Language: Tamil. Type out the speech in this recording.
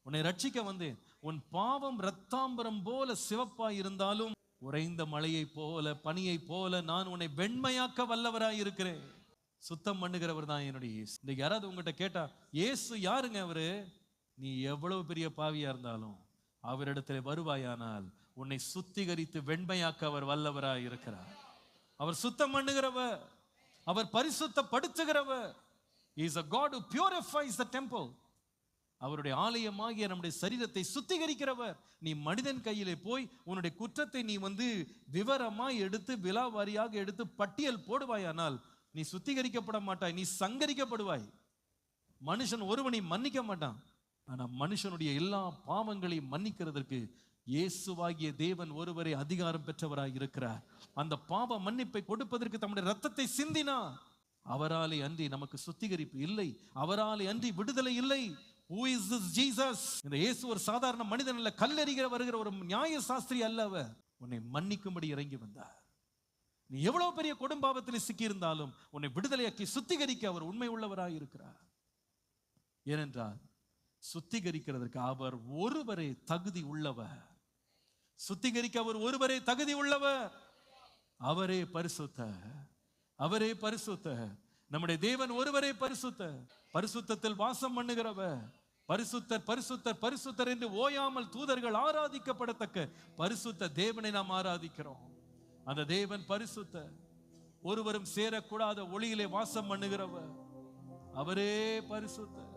உன்னை ரட்சிக்க வந்தேன். உன் பாவம் இரத்தாம்பரம் போல சிவப்பாய் இருந்தாலும் உறைந்த மழையை போல பனியை போல நான் உன்னை வெண்மையாக்க வல்லவராய் இருக்கிறேன். சுத்தம் பண்ணுகிறவர் தான் என்னுடைய இயேசு. இன்னைக்கு யாராவது உங்ககிட்ட கேட்டா இயேசு யாருங்க அவரு, நீ எவ்வளவு பெரிய பாவியா இருந்தாலும் அவரிடத்தில் வருவாயானால் உன்னை சுத்திகரித்து வெண்மையாக்க அவர் வல்லவராய் இருக்கிறார். அவர் சுத்தம் பண்ணுகிறவர், அவர் பரிசுத்தப்படுத்துகிறவர். He is a God who purifies the temple. அவருடைய ஆலயமாகிய நம்முடைய சரீரத்தை சுத்திகரிக்கிறவர். நீ மனிதன் கையிலே போய் உன்னுடைய குற்றத்தை நீ விவரமாய் எடுத்து விலாவாரியாக எடுத்து பட்டியல் போடுவாயானால் நீ சுத்திகரிக்கப்பட மாட்டாய், நீ சங்கரிக்கப்படுவாய். மனுஷன் ஒருவனை மன்னிக்க மாட்டான். ஆனா மனுஷனுடைய எல்லா பாவங்களையும் மன்னிக்கிறதற்கு இயேசுவாகிய தேவன் ஒருவரே அதிகாரம் பெற்றவராய் இருக்கிறார். அந்த பாவ மன்னிப்பை கொடுப்பதற்கு தம்முடைய ரத்தத்தை சிந்தினார். அவராலே அன்றி நமக்கு சுத்திகரிப்பு இல்லை, அவராலே அன்றி விடுதலை இல்லை. Who is this Jesus? இந்த இயேசு ஒரு சாதாரண மனிதன் அல்ல, கல்லெறிகிற வருகிற ஒரு நியாய சாஸ்திரி அல்ல. அவர் உன்னை மன்னிக்கும்படி இறங்கி வந்தார். நீ எவ்வளவு பெரிய கொடும்பாவத்தில் சிக்கி இருந்தாலும் உன்னை விடுதலையாக்கி சுத்திகரிக்க அவர் உண்மை உள்ளவராய் இருக்கிறார். ஏனென்றால் சுத்திகரிக்கிறதற்கு அவர் ஒருவரே தகுதி உள்ளவர். சுத்திகரிக்க அவர் ஒருவரே தகுதி உள்ளவர். அவரே பரிசுத்தர், அவரே பரிசுத்தர். நம்முடைய தேவன் ஒருவரே பரிசுத்தர். பரிசுத்தத்தில் வாசம் பண்ணுகிறவர். பரிசுத்தர் பரிசுத்தர் பரிசுத்தர் என்று ஓயாமல் தூதர்கள் ஆராதிக்கப்படத்தக்க பரிசுத்த தேவனை நாம் ஆராதிக்கிறோம். அந்த தேவன் பரிசுத்தர், ஒருவரும் சேரக்கூடாத ஒளியிலே வாசம் பண்ணுகிறவர். அவரே பரிசுத்தர்.